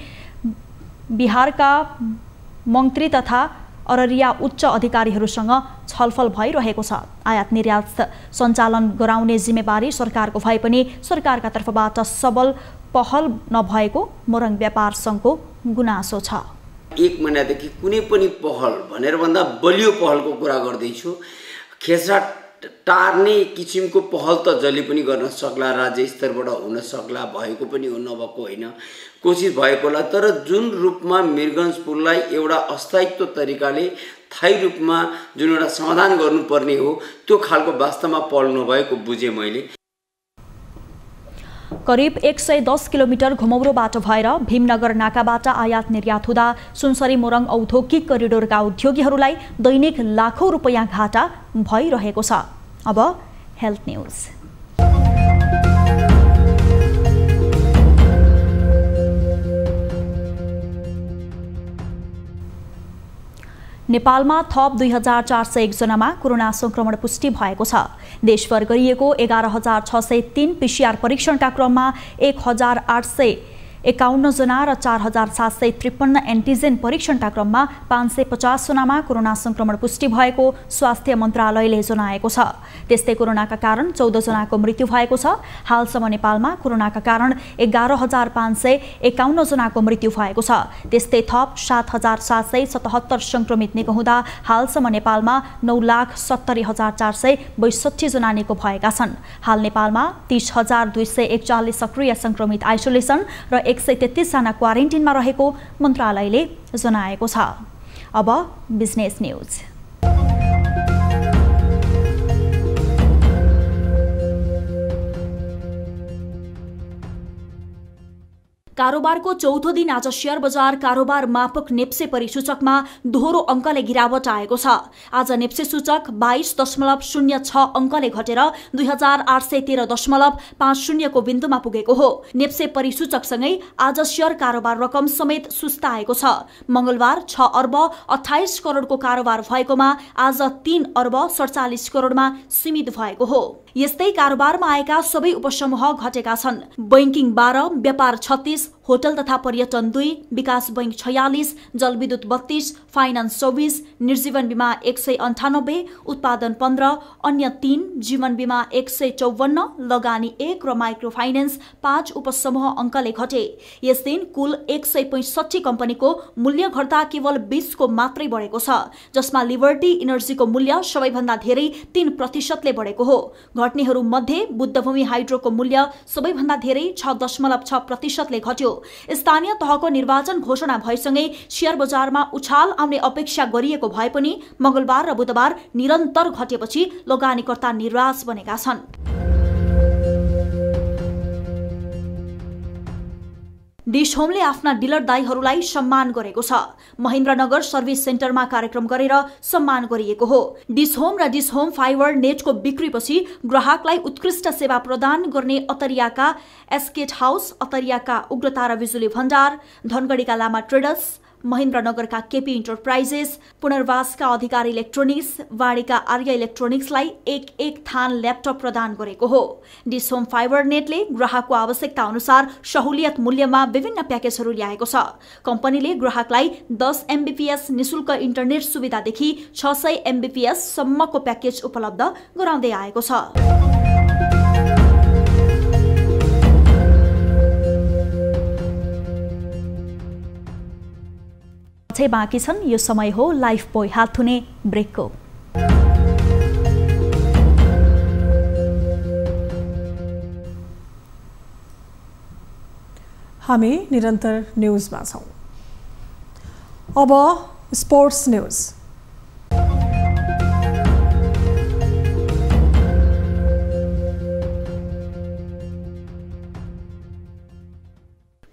बिहारका मन्त्री तथा अररिया उच्च अधिकारीहरूसँग छलफल भइरहेको छ। आयात निर्यात सञ्चालन गराउने जिम्मेवारी सरकारको भए पनि सरकारका तर्फबाट सबल पहल नभएको मोरङ व्यापार सङ्घको गुनासो छ। 1 महिनादेखि कुनै पनि पहल भनेर भन्दा बलियो पहलको कुरा गर्दैछु। खेसरा टार्ने किसिमको पहल त जसले पनि गर्न सक्ला, राज्य स्तरबाट हुन सक्ला, भएको पनि हो, नभएको होइन, कोसिस भएको होला। तर जुन रूपमा मीरगञ्ज पुललाई एउटा अस्थायित्व तरिकाले स्थायी रूपमा जुन एउटा समाधान गर्नुपर्ने हो त्यो खालको वास्तवमा पहल नभएको बुझेँ मैले। करिब 110 किलोमिटर घुमौरो बाटो भएर भीमनगर नाकाबाट आयात निर्यात हुँदा सुनसरी मोरङ औद्योगिक करिडोरका उद्योगीहरूलाई दैनिक लाखौं रुपैयाँ घाटा भइरहेको छ। अब हेल्थ न्यूज। नेपालमा थप 2401 जनामा कोरोना संक्रमण पुष्टि भएको छ। देशभर गरिएको 11603 पीसीआर परीक्षणका क्रममा 1851 जना र 4753 एन्टिजेन परीक्षणका क्रममा 550 जनामा कोरोना संक्रमण पुष्टि भएको स्वास्थ्य मन्त्रालयले जनाएको छ। त्यस्तै कोरोनाका कारण 14 जनाको मृत्यु भएको छ। हालसम्म नेपालमा कोरोनाका कारण 11551 जनाको मृत्यु भएको छ। त्यस्तै थप 7777 संक्रमित निको हुँदा हालसम्म नेपालमा 9,70,462 जना निको भएका छन्। हाल नेपालमा 30,241 सक्रिय संक्रमित आइसोलेसन र 133 जना क्वारेन्टिनमा रहेको मन्त्रालयले जनाएको छ। अब बिजनेस न्यूज। कारोबारको चौथो दिन आज शेयर बजार कारोबार मापक नेप्से परिसूचकमा दोहोरो अङ्कले गिरावट आएको छ। आज नेप्से सूचक 22.06 अङ्कले घटेर 2813.50 को बिन्दुमा पुगेको हो। नेप्से परिसूचकसँगै आज शेयर कारोबार रकम समेत सुस्ताएको छ। मंगलबार 6 अर्ब 28 करोडको कारोबार भएकोमा आज 3 अर्ब 47 करोडमा सीमित भएको हो। यस्तै कारोबारमा आएका सबै उपसमूह घटेका छन्। बैंकिङ 12, व्यापार 36, होटल तथा पर्यटन 2, विकास बैंक 46, जलविद्युत 32, फाइनान्स 24, निर्जीवन बीमा 198, उत्पादन 15, अन्य 3, जीवन बीमा 154, लगानी 1 र माइक्रो फाइनान्स 5 उपसमूह अङ्कले घटे। यस दिन कुल 165 कम्पनीको मूल्य घट्दा केवल 20 को मात्रै बढेको छ, जसमा लिबर्टी इनर्जीको मूल्य सबैभन्दा धेरै 3% बढेको हो। घट्नेहरू मध्ये बुद्धभूमि हाइड्रोको मूल्य सबैभन्दा धेरै 6.6% घट्यो। स्थानीय तहको निर्वाचन घोषणा भएसँगै शेयर बजारमा उछाल आउने अपेक्षा गरिएको भए पनि मंगलबार र बुधबार निरन्तर घटेपछि लगानीकर्ता निराश बनेका छन्। डिश होमले आफ्ना डिलर दाइहरूलाई सम्मान गरेको छ। महेन्द्रनगर सर्भिस सेन्टरमा कार्यक्रम गरेर सम्मान गरिएको हो। डिश होम र डिश होम फाइबर नेटको बिक्रीपछि ग्राहकलाई उत्कृष्ट सेवा प्रदान गर्ने अतरियाका एस्केट हाउस, अतरियाका उग्रतारा बिजुली भण्डार, धनगढीका लामा ट्रेडर्स, महेन्द्रनगरका केपी इन्टरप्राइजेस, पुनर्वासका अधिकार इलेक्ट्रोनिक्स, वाडीका आर्य इलेक्ट्रोनिक्सलाई एक थान ल्यापटप प्रदान गरेको हो। डिश होम फाइबर नेटले ग्राहकको आवश्यकता अनुसार सहुलियत मूल्यमा विभिन्न प्याकेजहरू ल्याएको छ। कम्पनीले ग्राहकलाई 10 MBPS निशुल्क इन्टरनेट सुविधादेखि 600 MBPS सम्मको प्याकेज उपलब्ध गराउँदै आएको छ। बाँकी छन्, यो समय हो लाइफ बोय हात धुने ब्रेकको। हामी निरन्तर न्युजमा छौं। अब स्पोर्ट्स न्युज।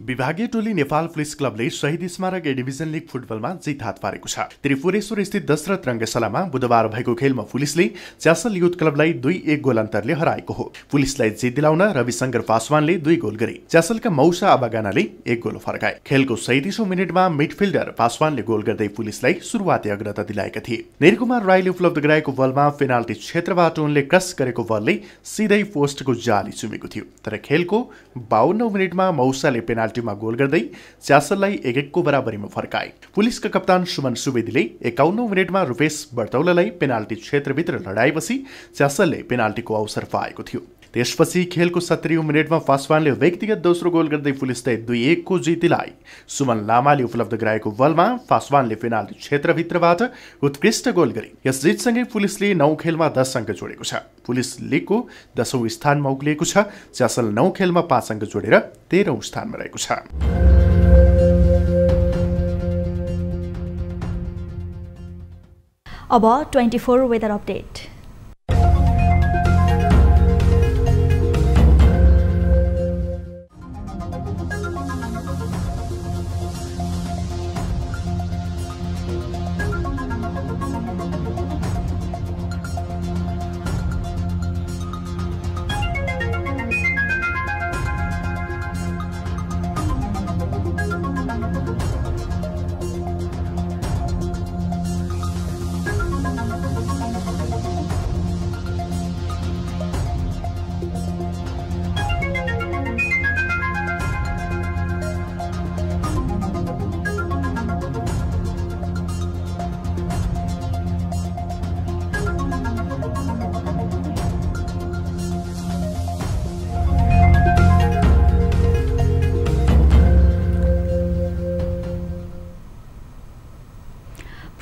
विभागीय टोली नेपाल पुलिस क्लबले शहीद स्मारक ए डिभिजन लिग फुटबलमा जित हात पारेको छ। त्रिपुरेश्वर स्थित दशरथ रङ्गशालामा बुधबार भएको खेलमा पुलिसले च्यासल युथ क्लबलाई 2-1 गोल अन्तरले हराएको हो। पुलिसलाई जित दिलाउन रविशंकर पासवानले 2 गोल गरे। च्यासलका मौसा अबागानाले 1 गोल फर्काए। खेलको 37औं मिनेटमा मिडफिल्डर पासवानले गोल गर्दै पुलिसलाई सुरुवाती अग्रता दिलाएका थिए। निरकुमार राईले उपलब्ध गराएको बलमा पेनाल्टी क्षेत्रबाट उनले क्रस गरेको बलले सिधै पोस्टको जाली चुमेको थियो। तर खेलको 52औं मिनेटमा मौसाले पेनाल्टी गोल गर्दै च्यासललाई 1-1 को बराबरीमा फर्काए। पुलिसका कप्तान सुमन सुवेदीले 51औं मिनेटमा रुपेश बर्तौलालाई पेनाल्टी क्षेत्रभित्र लडाएपछि च्यासलले पेनाल्टीको अवसर पाएको थियो। त्यसपछि खेलको 70औं मिनेटमा पासवानले व्यक्तिगत दोस्रो गोल गर्दै पुलिसले 2-1 को जित दिलाए। सुमन लामाले उपलब्ध गराएको बलमा पासवानले पेनाल्टी क्षेत्रभित्रबाट उत्कृष्ट गोल गरे। यस जितसँगै पुलिसले 9 खेलमा 10 अङ्क जोडेको छ। पुलिस लिगको 10औं स्थानमा उक्लिएको छ। च्यासल 9 खेलमा 5 अङ्क जोडेर 13औं स्थानमा रहेको छ। अब 24 weather update.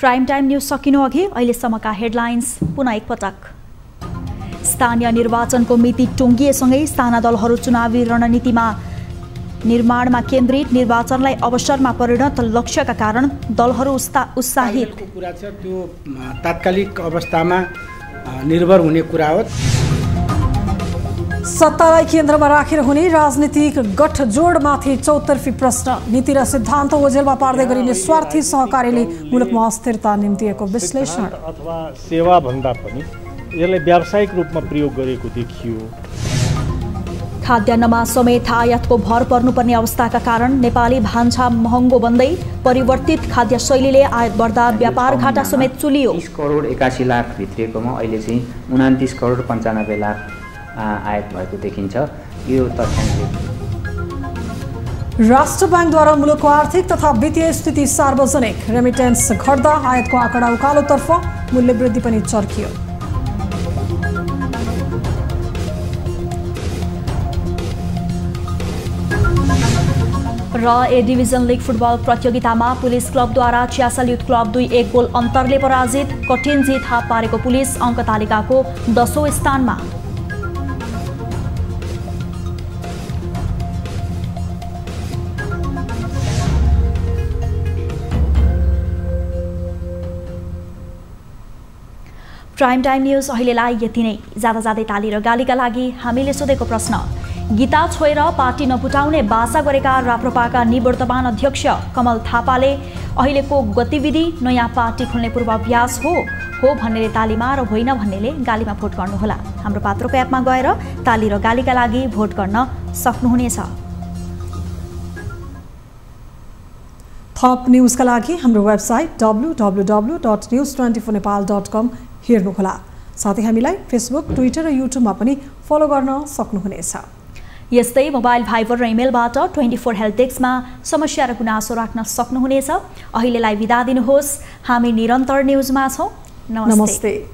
Prime time news सकिनु अघि अहिलेसम्मका हेडलाइन्स पुनः एकपटक। स्थानीय निर्वाचनको मिति टुङ्गिएसँगै साना दलहरू चुनावी रणनीतिमा निर्माणमा केन्द्रित, निर्वाचनलाई अवसरमा परिणत लक्ष्यका कारण दलहरू उत्साहित। कुरा छ त्यो तात्कालिक अवस्थामा निर्भर हुने कुरा हो। सत्तालाई केन्द्रमा राखेर हुने राजनीतिक गठजोडमाथि चौतर्फी प्रश्न। नीति र सिद्धान्त ओझेलमा पार्दै गरिने स्वार्थी सहकारीले मुलुकमा अस्थिरता निम्तिएको विश्लेषण। अथवा सेवा भन्दा पनि यसलाई व्यावसायिक रूपमा प्रयोग गरेको देखियो। खाद्यान्नमा समेत आयातको भर पर्नुपर्ने अवस्थाका कारण नेपाली भान्सा महँगो बन्दै परिवर्तित खाद्य शैलीले आयात बढ्दा व्यापार घाटा समेत चुलियो। 30 करोड 81 लाख भित्रिएकोमा अहिले चाहिँ 29 करोड 95 लाख आयात भएको देखिन्छ। यो तथ्याङ्कले राष्ट्र बैंकद्वारा मुलुकको आर्थिक तथा वित्तीय स्थिति सार्वजनिक। रेमिटेन्स घट्दा आयातको आँकडा उकालोतर्फ, मूल्य वृद्धि पनि चर्कियो। र ए डिभिजन लिग फुटबल प्रतियोगितामा पुलिस क्लबद्वारा च्यासल युथ क्लब 2-1 गोल अन्तरले पराजित। कठिन जित हात पारेको पुलिस अङ्क तालिकाको 10औं स्थानमा। प्राइम टाइम न्यूज अहिलेलाई यति नै। जाँदा जाँदै ताली र गालीका लागि हामीले सोधेको प्रश्न। गीता छोएर पार्टी नफुटाउने बासा गरेका राप्रपाका निवर्तमान अध्यक्ष कमल थापाले अहिलेको गतिविधि नयाँ पार्टी खोल्ने पूर्वाभ्यास हो भन्नेले तालीमा र होइन भन्नेले गालीमा भोट गर्नुहोला। हाम्रो पात्रोको एपमा गएर ताली र गालीका लागि भोट गर्न सक्नुहुनेछ। थप न्युजका लागि हाम्रो वेबसाइट www.news24nepal.com हेर्नुहोला। साथै हामीलाई फेसबुक, ट्विटर र युट्युबमा पनि फलो गर्न सक्नुहुनेछ। यस्तै मोबाइल, भाइबर र इमेलबाट 24 हेल्थ डेस्कमा समस्या र गुनासो राख्न सक्नुहुनेछ। अहिलेलाई बिदा दिनुहोस्। हामी निरन्तर न्युजमा छौँ। नमस्ते।